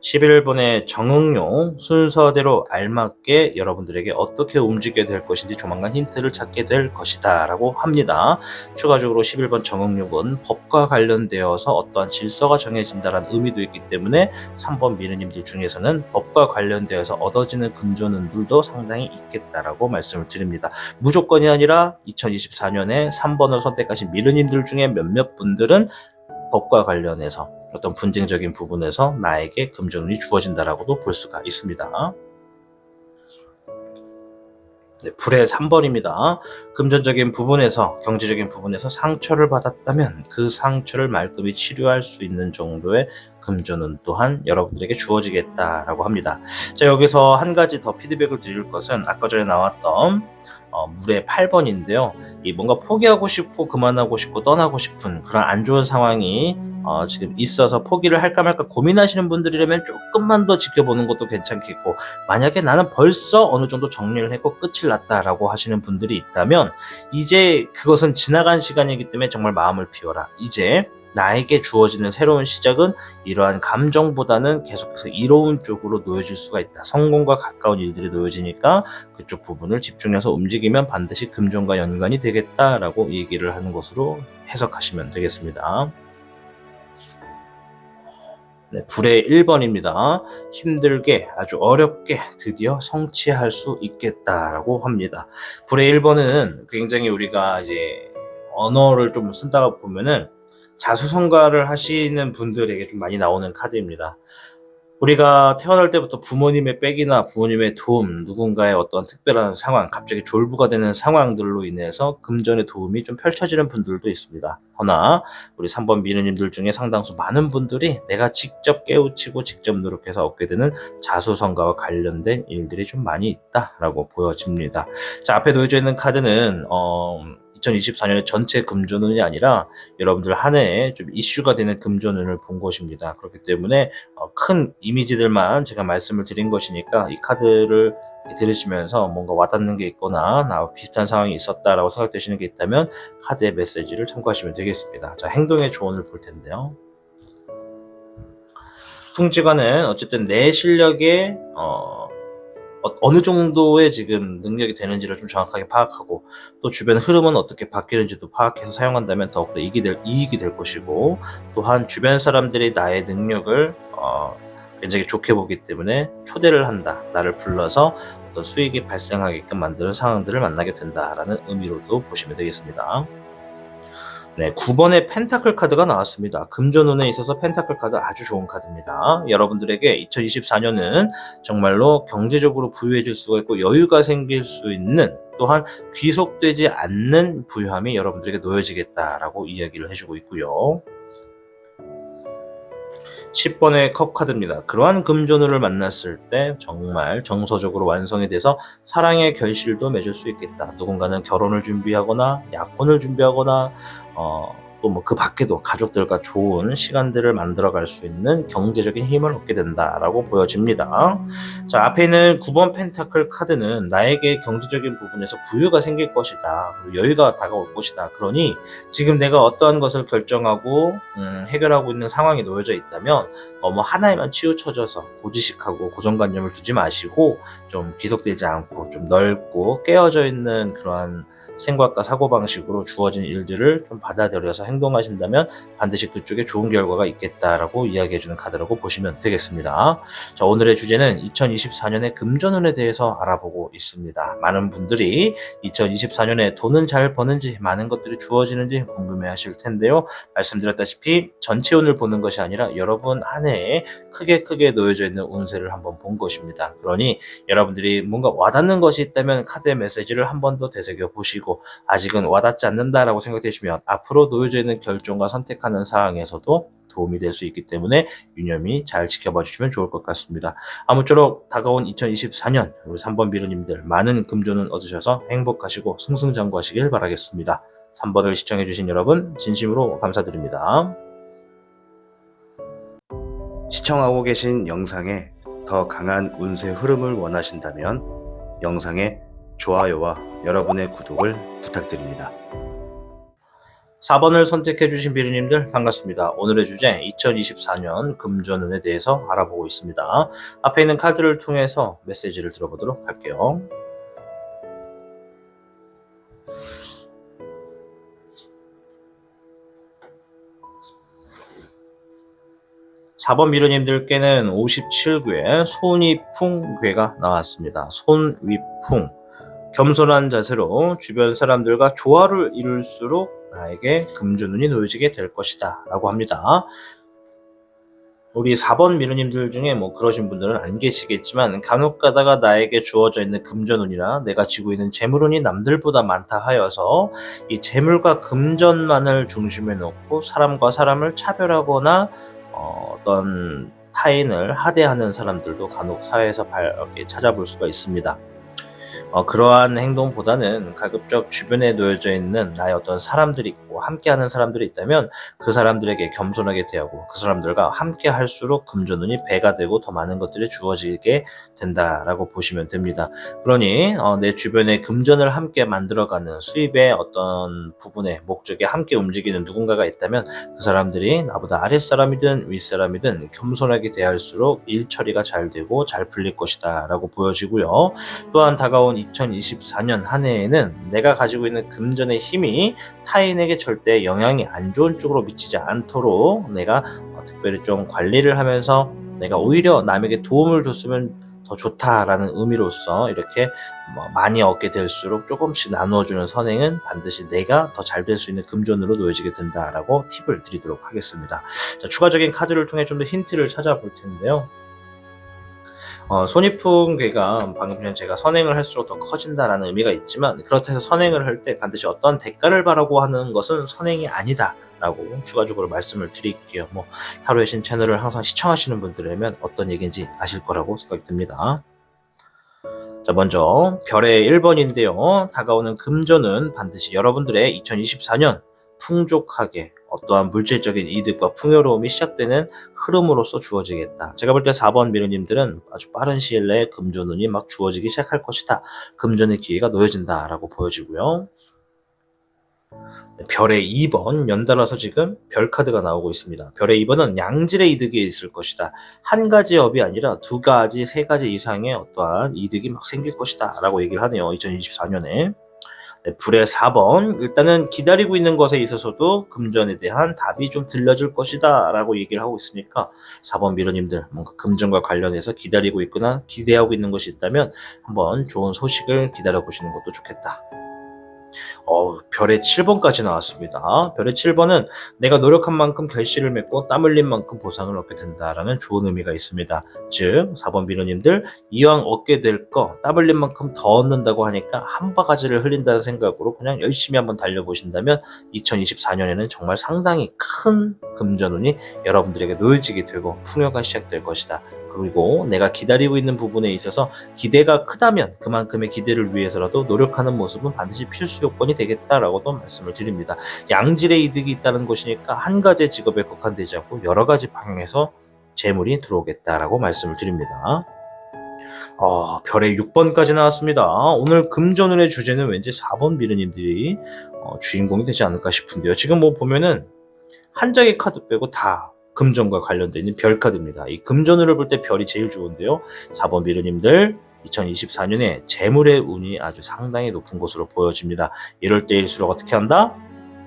11번의 정응용 순서대로 알맞게 여러분들에게 어떻게 움직여야 될 것인지 조만간 힌트를 찾게 될 것이다 라고 합니다. 추가적으로 11번 정응용은 법과 관련되어서 어떠한 질서가 정해진다는 의미도 있기 때문에 3번 미르님들 중에서는 법과 관련되어서 얻어지는 금전운들도 상당히 있겠다라고 말씀을 드립니다. 무조건이 아니라 2024년에 3번을 선택하신 미르님들 중에 몇몇 분들은 법과 관련해서 어떤 분쟁적인 부분에서 나에게 금전운이 주어진다라고도 볼 수가 있습니다. 네, 불의 3번입니다. 금전적인 부분에서, 경제적인 부분에서 상처를 받았다면 그 상처를 말끔히 치료할 수 있는 정도의 금전운 또한 여러분들에게 주어지겠다라고 합니다. 자, 여기서 한 가지 더 피드백을 드릴 것은 아까 전에 나왔던 물의 8번인데요. 이 뭔가 포기하고 싶고 그만하고 싶고 떠나고 싶은 그런 안 좋은 상황이 지금 있어서 포기를 할까 말까 고민하시는 분들이라면 조금만 더 지켜보는 것도 괜찮겠고, 만약에 나는 벌써 어느 정도 정리를 했고 끝을 났다라고 하시는 분들이 있다면 이제 그것은 지나간 시간이기 때문에 정말 마음을 비워라. 이제 나에게 주어지는 새로운 시작은 이러한 감정보다는 계속해서 이로운 쪽으로 놓여질 수가 있다. 성공과 가까운 일들이 놓여지니까 그쪽 부분을 집중해서 움직이면 반드시 금전과 연관이 되겠다라고 얘기를 하는 것으로 해석하시면 되겠습니다. 네, 불의 1번입니다. 힘들게 아주 어렵게 드디어 성취할 수 있겠다라고 합니다. 불의 1번은 굉장히 우리가 이제 언어를 좀 쓴다가 보면은 자수성가를 하시는 분들에게 좀 많이 나오는 카드입니다. 우리가 태어날 때부터 부모님의 빽이나 부모님의 도움, 누군가의 어떤 특별한 상황, 갑자기 졸부가 되는 상황들로 인해서 금전의 도움이 좀 펼쳐지는 분들도 있습니다. 허나 우리 3번 미르님들 중에 상당수 많은 분들이 내가 직접 깨우치고 직접 노력해서 얻게 되는 자수성가와 관련된 일들이 좀 많이 있다라고 보여집니다. 자, 앞에 놓여져 있는 카드는 2024년의 전체 금전운이 아니라 여러분들 한 해에 좀 이슈가 되는 금전운을 본 것입니다. 그렇기 때문에 큰 이미지들만 제가 말씀을 드린 것이니까 이 카드를 들으시면서 뭔가 와닿는 게 있거나 나와 비슷한 상황이 있었다라고 생각되시는 게 있다면 카드의 메시지를 참고하시면 되겠습니다. 자, 행동의 조언을 볼 텐데요. 풍지관은 어쨌든 내 실력에 어느 정도의 지금 능력이 되는지를 좀 정확하게 파악하고 또 주변 흐름은 어떻게 바뀌는지도 파악해서 사용한다면 더욱더 이익이 될 것이고, 또한 주변 사람들이 나의 능력을 굉장히 좋게 보기 때문에 초대를 한다. 나를 불러서 어떤 수익이 발생하게끔 만드는 상황들을 만나게 된다라는 의미로도 보시면 되겠습니다. 네, 9번의 펜타클 카드가 나왔습니다. 금전운에 있어서 펜타클 카드 아주 좋은 카드입니다. 여러분들에게 2024년은 정말로 경제적으로 부유해질 수가 있고 여유가 생길 수 있는, 또한 귀속되지 않는 부유함이 여러분들에게 놓여지겠다라고 이야기를 해주고 있고요. 10번의 컵 카드입니다. 그러한 금전운을 만났을 때 정말 정서적으로 완성이 돼서 사랑의 결실도 맺을 수 있겠다. 누군가는 결혼을 준비하거나 약혼을 준비하거나 또 뭐 그 밖에도 가족들과 좋은 시간들을 만들어갈 수 있는 경제적인 힘을 얻게 된다라고 보여집니다. 자, 앞에 있는 9번 펜타클 카드는 나에게 경제적인 부분에서 부유가 생길 것이다. 여유가 다가올 것이다. 그러니 지금 내가 어떠한 것을 결정하고 해결하고 있는 상황이 놓여져 있다면 너무 하나에만 치우쳐져서 고지식하고 고정관념을 두지 마시고 좀 귀속되지 않고 좀 넓고 깨어져 있는 그러한 생각과 사고방식으로 주어진 일들을 좀 받아들여서 행동하신다면 반드시 그쪽에 좋은 결과가 있겠다라고 이야기해주는 카드라고 보시면 되겠습니다. 자, 오늘의 주제는 2024년의 금전운에 대해서 알아보고 있습니다. 많은 분들이 2024년에 돈은 잘 버는지, 많은 것들이 주어지는지 궁금해하실 텐데요. 말씀드렸다시피 전체 운을 보는 것이 아니라 여러분 한 해에 크게 놓여져 있는 운세를 한번 본 것입니다. 그러니 여러분들이 뭔가 와닿는 것이 있다면 카드의 메시지를 한 번 더 되새겨 보시고, 아직은 와닿지 않는다라고 생각되시면 앞으로 놓여져 있는 결정과 선택하는 상황에서도 도움이 될 수 있기 때문에 유념히 잘 지켜봐 주시면 좋을 것 같습니다. 아무쪼록 다가온 2024년 우리 3번 미르님들 많은 금전운 얻으셔서 행복하시고 승승장구하시길 바라겠습니다. 3번을 시청해 주신 여러분 진심으로 감사드립니다. 시청하고 계신 영상에 더 강한 운세 흐름을 원하신다면 영상에 좋아요와 여러분의 구독을 부탁드립니다. 4번을 선택해주신 비리님들 반갑습니다. 오늘의 주제 2024년 금전운에 대해서 알아보고 있습니다. 앞에 있는 카드를 통해서 메시지를 들어보도록 할게요. 4번 미르님들께는 57구의 손위풍괴가 나왔습니다. 손위풍. 겸손한 자세로 주변 사람들과 조화를 이룰수록 나에게 금전운이 놓여지게 될 것이다 라고 합니다. 우리 4번 미르님들 중에 뭐 그러신 분들은 안 계시겠지만 간혹 가다가 나에게 주어져 있는 금전운이나 내가 지고 있는 재물운이 남들보다 많다 하여서 이 재물과 금전만을 중심에 놓고 사람과 사람을 차별하거나 어떤 타인을 하대하는 사람들도 간혹 사회에서 이렇게 찾아볼 수가 있습니다. 그러한 행동보다는 가급적 주변에 놓여져 있는 나의 어떤 사람들이 있고 함께하는 사람들이 있다면 그 사람들에게 겸손하게 대하고 그 사람들과 함께 할수록 금전운이 배가 되고 더 많은 것들이 주어지게 된다라고 보시면 됩니다. 그러니 내 주변에 금전을 함께 만들어가는 수입의 어떤 부분의 목적에 함께 움직이는 누군가가 있다면 그 사람들이 나보다 아랫사람이든 윗사람이든 겸손하게 대할수록 일 처리가 잘 되고 잘 풀릴 것이다 라고 보여지고요. 또한 다가온 2024년 한 해에는 내가 가지고 있는 금전의 힘이 타인에게 절대 영향이 안 좋은 쪽으로 미치지 않도록 내가 특별히 좀 관리를 하면서 내가 오히려 남에게 도움을 줬으면 더 좋다라는 의미로서 이렇게 많이 얻게 될수록 조금씩 나누어주는 선행은 반드시 내가 더 잘 될 수 있는 금전으로 놓여지게 된다라고 팁을 드리도록 하겠습니다. 자, 추가적인 카드를 통해 좀 더 힌트를 찾아볼 텐데요. 손위풍괴가 방금 전에 제가 선행을 할수록 더 커진다라는 의미가 있지만 그렇다 해서 선행을 할 때 반드시 어떤 대가를 바라고 하는 것은 선행이 아니다 라고 추가적으로 말씀을 드릴게요. 타로의 신 채널을 항상 시청하시는 분들이라면 어떤 얘기인지 아실 거라고 생각이 듭니다. 자, 먼저 별의 1번인데요. 다가오는 금전은 반드시 여러분들의 2024년 풍족하게 어떠한 물질적인 이득과 풍요로움이 시작되는 흐름으로서 주어지겠다. 제가 볼 때 4번 미르님들은 아주 빠른 시일 내에 금전운이 막 주어지기 시작할 것이다. 금전의 기회가 놓여진다 라고 보여지고요. 별의 2번 연달아서 지금 별 카드가 나오고 있습니다. 별의 2번은 양질의 이득이 있을 것이다. 한 가지 업이 아니라 두 가지, 세 가지 이상의 어떠한 이득이 막 생길 것이다 라고 얘기를 하네요. 2024년에. 불의 4번 일단은 기다리고 있는 것에 있어서도 금전에 대한 답이 좀 들려줄 것이다 라고 얘기를 하고 있으니까 4번 미러님들 뭔가 금전과 관련해서 기다리고 있거나 기대하고 있는 것이 있다면 한번 좋은 소식을 기다려 보시는 것도 좋겠다. 별의 7번까지 나왔습니다. 별의 7번은 내가 노력한 만큼 결실을 맺고 땀 흘린 만큼 보상을 얻게 된다라는 좋은 의미가 있습니다. 즉 4번 비너님들 이왕 얻게 될 거 땀 흘린 만큼 더 얻는다고 하니까 한 바가지를 흘린다는 생각으로 그냥 열심히 한번 달려보신다면 2024년에는 정말 상당히 큰 금전운이 여러분들에게 놓여지게 되고 풍요가 시작될 것이다. 그리고 내가 기다리고 있는 부분에 있어서 기대가 크다면 그만큼의 기대를 위해서라도 노력하는 모습은 반드시 필수 요건이 되겠다라고도 말씀을 드립니다. 양질의 이득이 있다는 것이니까 한 가지 직업에 국한되지 않고 여러 가지 방향에서 재물이 들어오겠다라고 말씀을 드립니다. 별의 6번까지 나왔습니다. 오늘 금전운의 주제는 왠지 4번 미르님들이 주인공이 되지 않을까 싶은데요. 지금 보면은 한 장의 카드 빼고 다 금전과 관련되어 있는 별 카드입니다. 이 금전운을 볼 때 별이 제일 좋은데요. 4번 미르님들 2024년에 재물의 운이 아주 상당히 높은 것으로 보여집니다. 이럴 때일수록 어떻게 한다?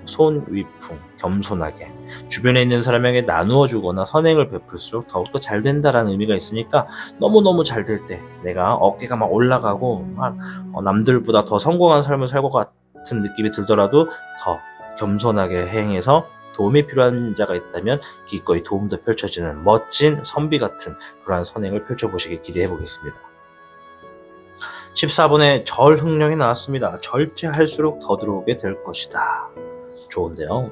손위풍, 겸손하게 주변에 있는 사람에게 나누어 주거나 선행을 베풀수록 더욱더 잘 된다라는 의미가 있으니까 너무너무 잘 될 때 내가 어깨가 막 올라가고 막 남들보다 더 성공한 삶을 살 것 같은 느낌이 들더라도 더 겸손하게 행해서 도움이 필요한 자가 있다면 기꺼이 도움도 펼쳐지는 멋진 선비 같은 그러한 선행을 펼쳐보시길 기대해 보겠습니다. 14번에 절흥령이 나왔습니다. 절제할수록 더 들어오게 될 것이다. 좋은데요.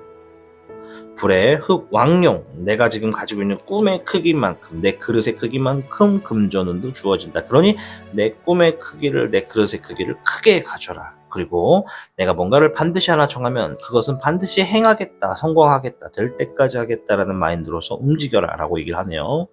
불의 흑왕룡, 내가 지금 가지고 있는 꿈의 크기만큼 내 그릇의 크기만큼 금전운도 주어진다. 그러니 내 꿈의 크기를 내 그릇의 크기를 크게 가져라. 그리고 내가 뭔가를 반드시 하나 정하면 그것은 반드시 행하겠다, 성공하겠다, 될 때까지 하겠다라는 마인드로서 움직여라 라고 얘기를 하네요.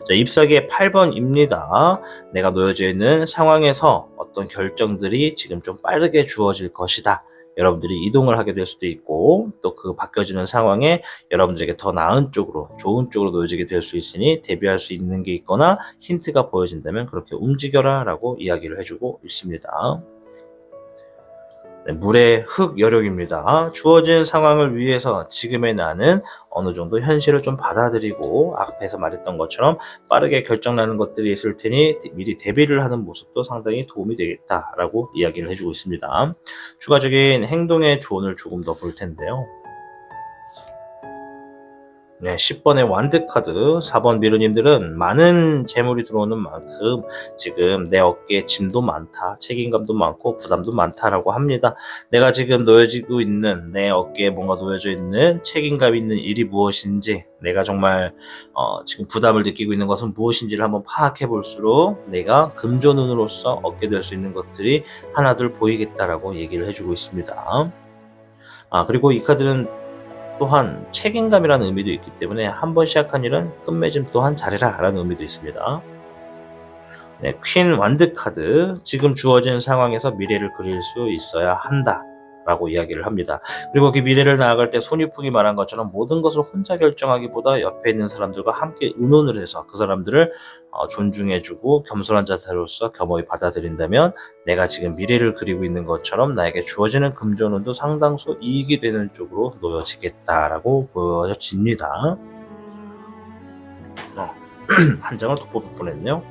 자, 잎사귀의 8번입니다. 내가 놓여져 있는 상황에서 어떤 결정들이 지금 좀 빠르게 주어질 것이다. 여러분들이 이동을 하게 될 수도 있고 또 그 바뀌어지는 상황에 여러분들에게 더 나은 쪽으로 좋은 쪽으로 놓여지게 될 수 있으니 대비할 수 있는 게 있거나 힌트가 보여진다면 그렇게 움직여라 라고 이야기를 해주고 있습니다. 네, 물의 흙 여력입니다. 주어진 상황을 위해서 지금의 나는 어느 정도 현실을 좀 받아들이고 앞에서 말했던 것처럼 빠르게 결정나는 것들이 있을 테니 미리 대비를 하는 모습도 상당히 도움이 되겠다라고 이야기를 해주고 있습니다. 추가적인 행동의 조언을 조금 더 볼 텐데요. 네, 10번의 완드 카드, 4번 미르님들은 많은 재물이 들어오는 만큼 지금 내 어깨에 짐도 많다, 책임감도 많고 부담도 많다라고 합니다. 내가 지금 놓여지고 있는 내 어깨에 뭔가 놓여져 있는 책임감 있는 일이 무엇인지, 내가 정말 지금 부담을 느끼고 있는 것은 무엇인지를 한번 파악해 볼수록 내가 금조눈으로서 얻게 될 수 있는 것들이 하나둘 보이겠다라고 얘기를 해주고 있습니다. 그리고 이 카드는 또한 책임감이라는 의미도 있기 때문에 한 번 시작한 일은 끝맺음 또한 잘해라 라는 의미도 있습니다. 네, 퀸 완드 카드, 지금 주어진 상황에서 미래를 그릴 수 있어야 한다 라고 이야기를 합니다. 그리고 그 미래를 나아갈 때 손유풍이 말한 것처럼 모든 것을 혼자 결정하기보다 옆에 있는 사람들과 함께 의논을 해서 그 사람들을 존중해주고 겸손한 자세로서 겸허히 받아들인다면 내가 지금 미래를 그리고 있는 것처럼 나에게 주어지는 금전운도 상당수 이익이 되는 쪽으로 놓여지겠다라고 보여집니다. 한 장을 돋보일 뻔했네요.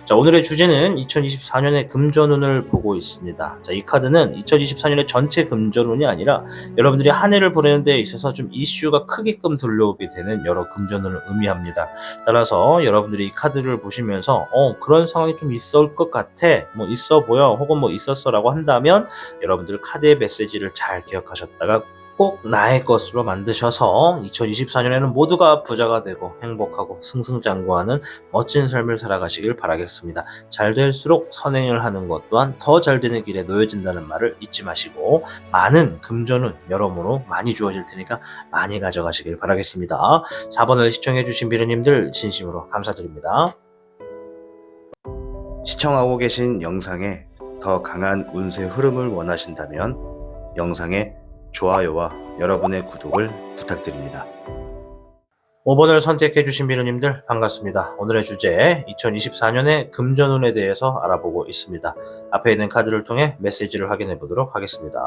자, 오늘의 주제는 2024년의 금전운을 보고 있습니다. 자, 이 카드는 2024년의 전체 금전운이 아니라 여러분들이 한 해를 보내는 데 있어서 좀 이슈가 크게끔 들려오게 되는 여러 금전운을 의미합니다. 따라서 여러분들이 이 카드를 보시면서 그런 상황이 좀 있을 것 같아, 뭐 있어 보여, 혹은 뭐 있었어 라고 한다면 여러분들 카드의 메시지를 잘 기억하셨다가 꼭 나의 것으로 만드셔서 2024년에는 모두가 부자가 되고 행복하고 승승장구하는 멋진 삶을 살아가시길 바라겠습니다. 잘 될수록 선행을 하는 것 또한 더 잘 되는 길에 놓여진다는 말을 잊지 마시고 많은 금전은 여러모로 많이 주어질 테니까 많이 가져가시길 바라겠습니다. 4번을 시청해주신 비르님들 진심으로 감사드립니다. 시청하고 계신 영상에 더 강한 운세 흐름을 원하신다면 영상에 좋아요와 여러분의 구독을 부탁드립니다. 5번을 선택해주신 비르님들 반갑습니다. 오늘의 주제 2024년의 금전운에 대해서 알아보고 있습니다. 앞에 있는 카드를 통해 메시지를 확인해 보도록 하겠습니다.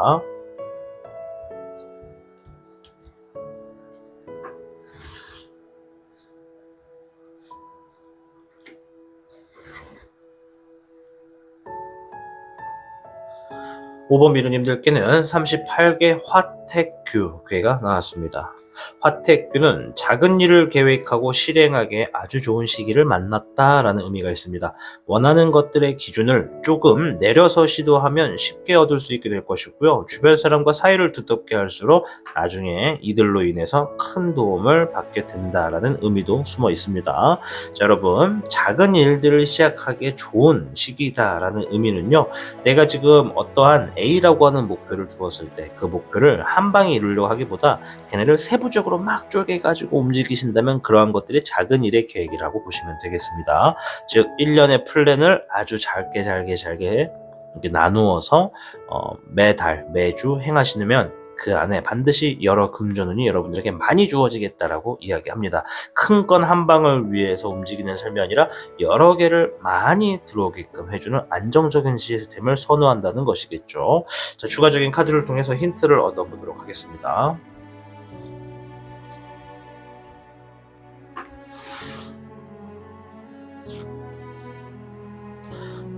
(5번) 미르님들께는 38개 화택규괴가 나왔습니다. 화택규는 작은 일을 계획하고 실행하기에 아주 좋은 시기를 만났다라는 의미가 있습니다. 원하는 것들의 기준을 조금 내려서 시도하면 쉽게 얻을 수 있게 될 것이고요. 주변 사람과 사이를 두텁게 할수록 나중에 이들로 인해서 큰 도움을 받게 된다라는 의미도 숨어 있습니다. 자, 여러분, 작은 일들을 시작하기에 좋은 시기다라는 의미는요, 내가 지금 어떠한 A라고 하는 목표를 두었을 때 그 목표를 한 방에 이루려고 하기보다 걔네를 세부적으로 막 쪼개가지고 움직이신다면 그러한 것들이 작은 일의 계획이라고 보시면 되겠습니다. 즉 1년의 플랜을 아주 잘게 이렇게 나누어서 매달 매주 행하시면 그 안에 반드시 여러 금전운이 여러분들에게 많이 주어지겠다라고 이야기합니다. 큰 건 한 방을 위해서 움직이는 삶이 아니라 여러 개를 많이 들어오게끔 해주는 안정적인 시스템을 선호한다는 것이겠죠. 자, 추가적인 카드를 통해서 힌트를 얻어보도록 하겠습니다.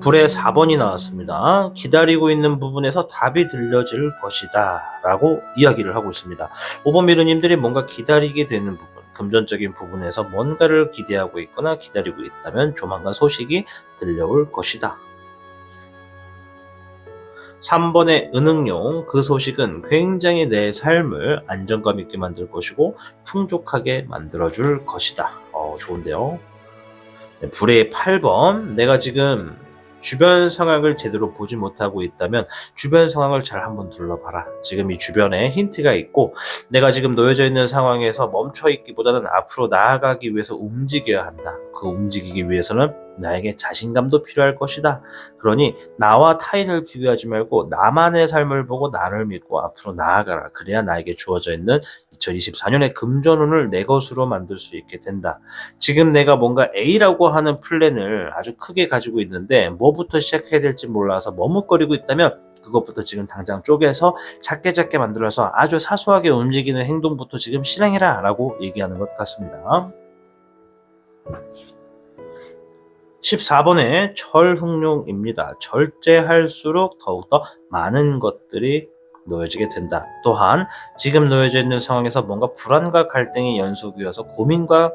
불의 4번이 나왔습니다. 기다리고 있는 부분에서 답이 들려질 것이다 라고 이야기를 하고 있습니다. 5번 미르님들이 뭔가 기다리게 되는 부분, 금전적인 부분에서 뭔가를 기대하고 있거나 기다리고 있다면 조만간 소식이 들려올 것이다. 3번의 은흥룡, 그 소식은 굉장히 내 삶을 안정감 있게 만들 것이고 풍족하게 만들어줄 것이다. 좋은데요. 네, 불의 8번, 내가 지금 주변 상황을 제대로 보지 못하고 있다면 주변 상황을 잘 한번 둘러봐라. 지금 이 주변에 힌트가 있고 내가 지금 놓여져 있는 상황에서 멈춰 있기보다는 앞으로 나아가기 위해서 움직여야 한다. 그 움직이기 위해서는 나에게 자신감도 필요할 것이다. 그러니 나와 타인을 비교하지 말고 나만의 삶을 보고 나를 믿고 앞으로 나아가라. 그래야 나에게 주어져 있는 2024년의 금전운을 내 것으로 만들 수 있게 된다. 지금 내가 뭔가 A라고 하는 플랜을 아주 크게 가지고 있는데 뭐부터 시작해야 될지 몰라서 머뭇거리고 있다면 그것부터 지금 당장 쪼개서 작게 만들어서 아주 사소하게 움직이는 행동부터 지금 실행해라 라고 얘기하는 것 같습니다. 14번의 철흥룡입니다. 절제할수록 더욱더 많은 것들이 놓여지게 된다. 또한 지금 놓여져 있는 상황에서 뭔가 불안과 갈등이 연속이어서 고민과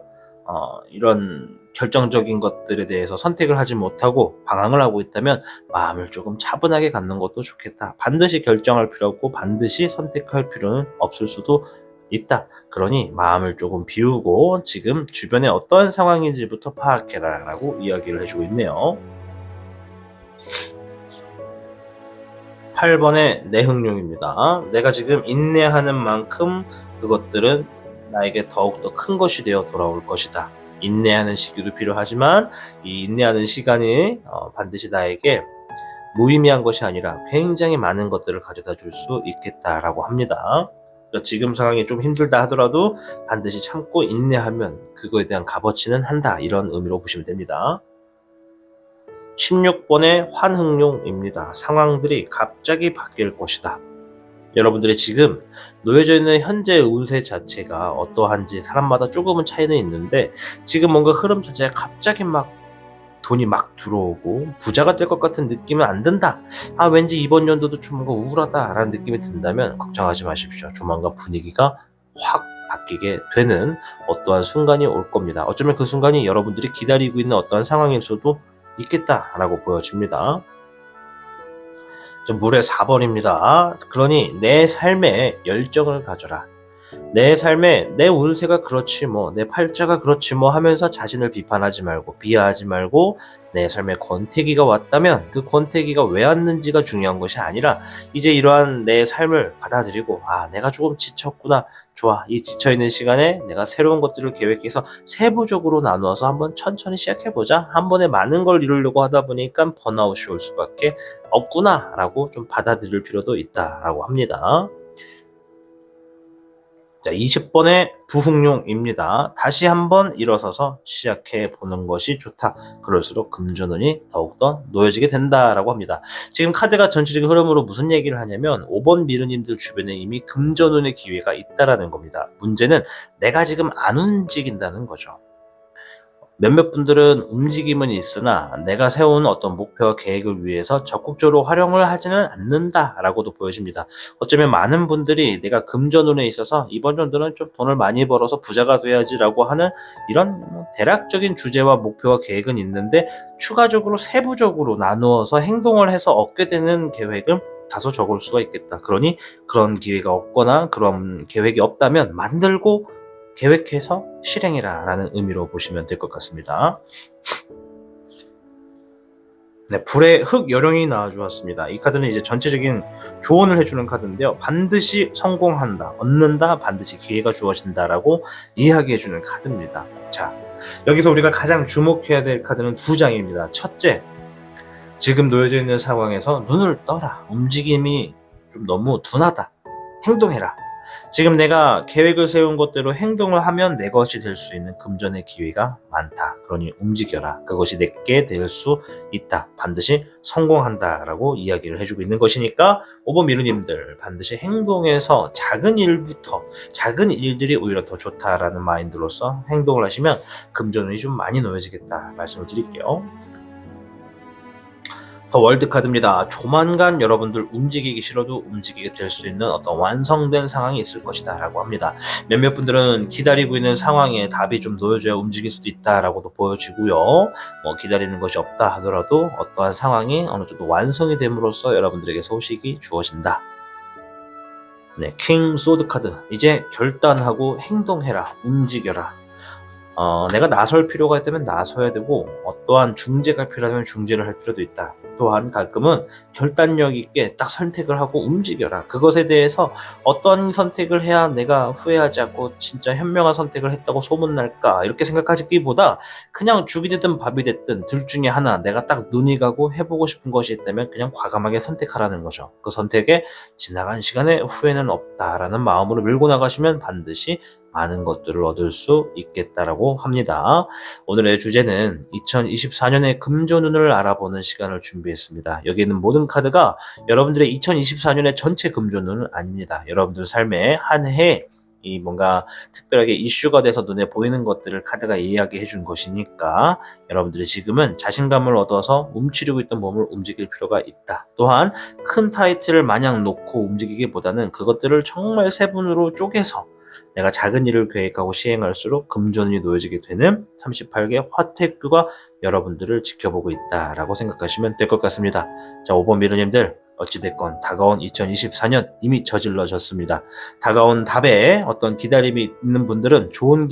이런 결정적인 것들에 대해서 선택을 하지 못하고 방황을 하고 있다면 마음을 조금 차분하게 갖는 것도 좋겠다. 반드시 결정할 필요 없고 반드시 선택할 필요는 없을 수도 있다. 그러니 마음을 조금 비우고 지금 주변에 어떤 상황인지부터 파악해라 라고 이야기를 해주고 있네요. 8번의 내흥룡입니다. 내가 지금 인내하는 만큼 그것들은 나에게 더욱더 큰 것이 되어 돌아올 것이다. 인내하는 시기도 필요하지만 이 인내하는 시간이 반드시 나에게 무의미한 것이 아니라 굉장히 많은 것들을 가져다 줄 수 있겠다라고 합니다. 지금 상황이 좀 힘들다 하더라도 반드시 참고 인내하면 그거에 대한 값어치는 한다. 이런 의미로 보시면 됩니다. 16번의 환흥룡입니다. 상황들이 갑자기 바뀔 것이다. 여러분들이 지금 놓여져 있는 현재 운세 자체가 어떠한지 사람마다 조금은 차이는 있는데 지금 뭔가 흐름 자체가 갑자기 막 돈이 막 들어오고 부자가 될 것 같은 느낌은 안 든다. 왠지 이번 연도도 좀 뭔가 우울하다라는 느낌이 든다면 걱정하지 마십시오. 조만간 분위기가 확 바뀌게 되는 어떠한 순간이 올 겁니다. 어쩌면 그 순간이 여러분들이 기다리고 있는 어떠한 상황일 수도 있겠다라고 보여집니다. 물의 4번입니다. 그러니 내 삶에 열정을 가져라. 내 삶에 내 운세가 그렇지 뭐, 내 팔자가 그렇지 뭐 하면서 자신을 비판하지 말고 비하하지 말고 내 삶에 권태기가 왔다면 그 권태기가 왜 왔는지가 중요한 것이 아니라 이제 이러한 내 삶을 받아들이고 내가 조금 지쳤구나. 좋아. 이 지쳐있는 시간에 내가 새로운 것들을 계획해서 세부적으로 나누어서 한번 천천히 시작해보자. 한 번에 많은 걸 이루려고 하다 보니까 번아웃이 올 수밖에 없구나 라고 좀 받아들일 필요도 있다라고 합니다. 자, 20번의 부흥룡입니다. 다시 한번 일어서서 시작해 보는 것이 좋다. 그럴수록 금전운이 더욱더 놓여지게 된다라고 합니다. 지금 카드가 전체적인 흐름으로 무슨 얘기를 하냐면 5번 미르님들 주변에 이미 금전운의 기회가 있다라는 겁니다. 문제는 내가 지금 안 움직인다는 거죠. 몇몇 분들은 움직임은 있으나 내가 세운 어떤 목표와 계획을 위해서 적극적으로 활용을 하지는 않는다라고도 보여집니다. 어쩌면 많은 분들이 내가 금전운에 있어서 이번 연도는 좀 돈을 많이 벌어서 부자가 돼야지라고 하는 이런 대략적인 주제와 목표와 계획은 있는데 추가적으로 세부적으로 나누어서 행동을 해서 얻게 되는 계획은 다소 적을 수가 있겠다. 그러니 그런 기회가 없거나 그런 계획이 없다면 만들고 계획해서 실행해라 라는 의미로 보시면 될 것 같습니다. 네, 불의 흑여령이 나와주었습니다. 이 카드는 이제 전체적인 조언을 해주는 카드인데요. 반드시 성공한다, 얻는다, 반드시 기회가 주어진다라고 이야기해주는 카드입니다. 자, 여기서 우리가 가장 주목해야 될 카드는 두 장입니다. 첫째, 지금 놓여져 있는 상황에서 눈을 떠라. 움직임이 좀 너무 둔하다. 행동해라. 지금 내가 계획을 세운 것대로 행동을 하면 내 것이 될 수 있는 금전의 기회가 많다. 그러니 움직여라. 그것이 내게 될 수 있다. 반드시 성공한다라고 이야기를 해주고 있는 것이니까 5번 미루님들 반드시 행동해서 작은 일부터 작은 일들이 오히려 더 좋다라는 마인드로서 행동을 하시면 금전운이 좀 많이 놓여지겠다 말씀을 드릴게요. 더 월드카드입니다. 조만간 여러분들 움직이기 싫어도 움직이게 될 수 있는 어떤 완성된 상황이 있을 것이다 라고 합니다. 몇몇 분들은 기다리고 있는 상황에 답이 좀 놓여져야 움직일 수도 있다 라고도 보여지고요. 기다리는 것이 없다 하더라도 어떠한 상황이 어느 정도 완성이 됨으로써 여러분들에게 소식이 주어진다. 네, 킹 소드 카드. 이제 결단하고 행동해라. 움직여라. 내가 나설 필요가 있다면 나서야 되고 어떠한 중재가 필요하다면 중재를 할 필요도 있다. 또한 가끔은 결단력 있게 딱 선택을 하고 움직여라. 그것에 대해서 어떤 선택을 해야 내가 후회하지 않고 진짜 현명한 선택을 했다고 소문날까 이렇게 생각하기보다 그냥 죽이 되든 밥이 됐든 둘 중에 하나 내가 딱 눈이 가고 해보고 싶은 것이 있다면 그냥 과감하게 선택하라는 거죠. 그 선택에 지나간 시간에 후회는 없다라는 마음으로 밀고 나가시면 반드시 많은 것들을 얻을 수 있겠다라고 합니다. 오늘의 주제는 2024년의 금전운을 알아보는 시간을 준비했습니다. 여기 있는 모든 카드가 여러분들의 2024년의 전체 금전운은 아닙니다. 여러분들 삶의 한 해 이 뭔가 특별하게 이슈가 돼서 눈에 보이는 것들을 카드가 이야기해 준 것이니까 여러분들이 지금은 자신감을 얻어서 움츠리고 있던 몸을 움직일 필요가 있다. 또한 큰 타이틀을 마냥 놓고 움직이기보다는 그것들을 정말 세분으로 쪼개서 내가 작은 일을 계획하고 시행할수록 금전운이 놓여지게 되는 38개 화택규가 여러분들을 지켜보고 있다라고 생각하시면 될 것 같습니다. 자, 5번 미르님들 어찌됐건 다가온 2024년 이미 저질러졌습니다. 다가온 답에 어떤 기다림이 있는 분들은 좋은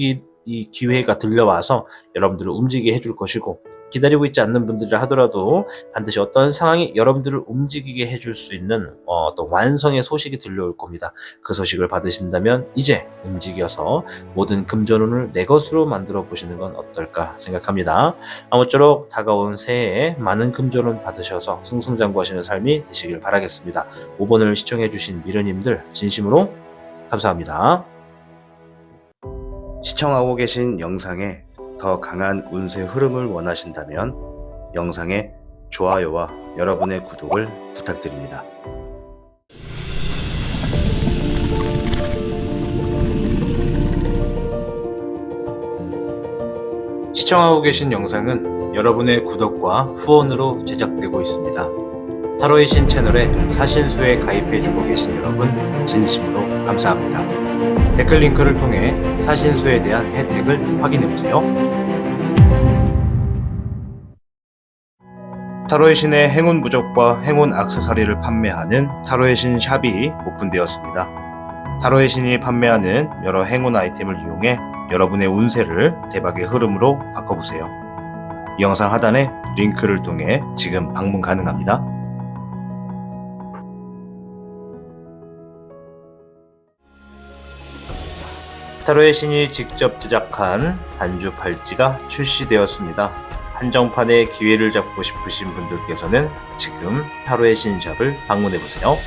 이 기회가 들려와서 여러분들을 움직이게 해줄 것이고 기다리고 있지 않는 분들이라 하더라도 반드시 어떤 상황이 여러분들을 움직이게 해줄 수 있는 어떤 완성의 소식이 들려올 겁니다. 그 소식을 받으신다면 이제 움직여서 모든 금전운을 내 것으로 만들어 보시는 건 어떨까 생각합니다. 아무쪼록 다가온 새해에 많은 금전운 받으셔서 승승장구하시는 삶이 되시길 바라겠습니다. 5번을 시청해주신 미르님들 진심으로 감사합니다. 시청하고 계신 영상에 더 강한 운세 흐름을 원하신다면 영상의 좋아요와 여러분의 구독을 부탁드립니다. 시청하고 계신 영상은 여러분의 구독과 후원으로 제작되고 있습니다. 타로의 신 채널에 사신수에 가입해주고 계신 여러분 진심으로 감사합니다. 댓글 링크를 통해 사신수에 대한 혜택을 확인해보세요. 타로의 신의 행운 부적과 행운 액세서리를 판매하는 타로의 신 샵이 오픈되었습니다. 타로의 신이 판매하는 여러 행운 아이템을 이용해 여러분의 운세를 대박의 흐름으로 바꿔보세요. 이 영상 하단에 링크를 통해 지금 방문 가능합니다. 타로의 신이 직접 제작한 단주 팔찌가 출시되었습니다. 한정판의 기회를 잡고 싶으신 분들께서는 지금 타로의 신샵을 방문해보세요.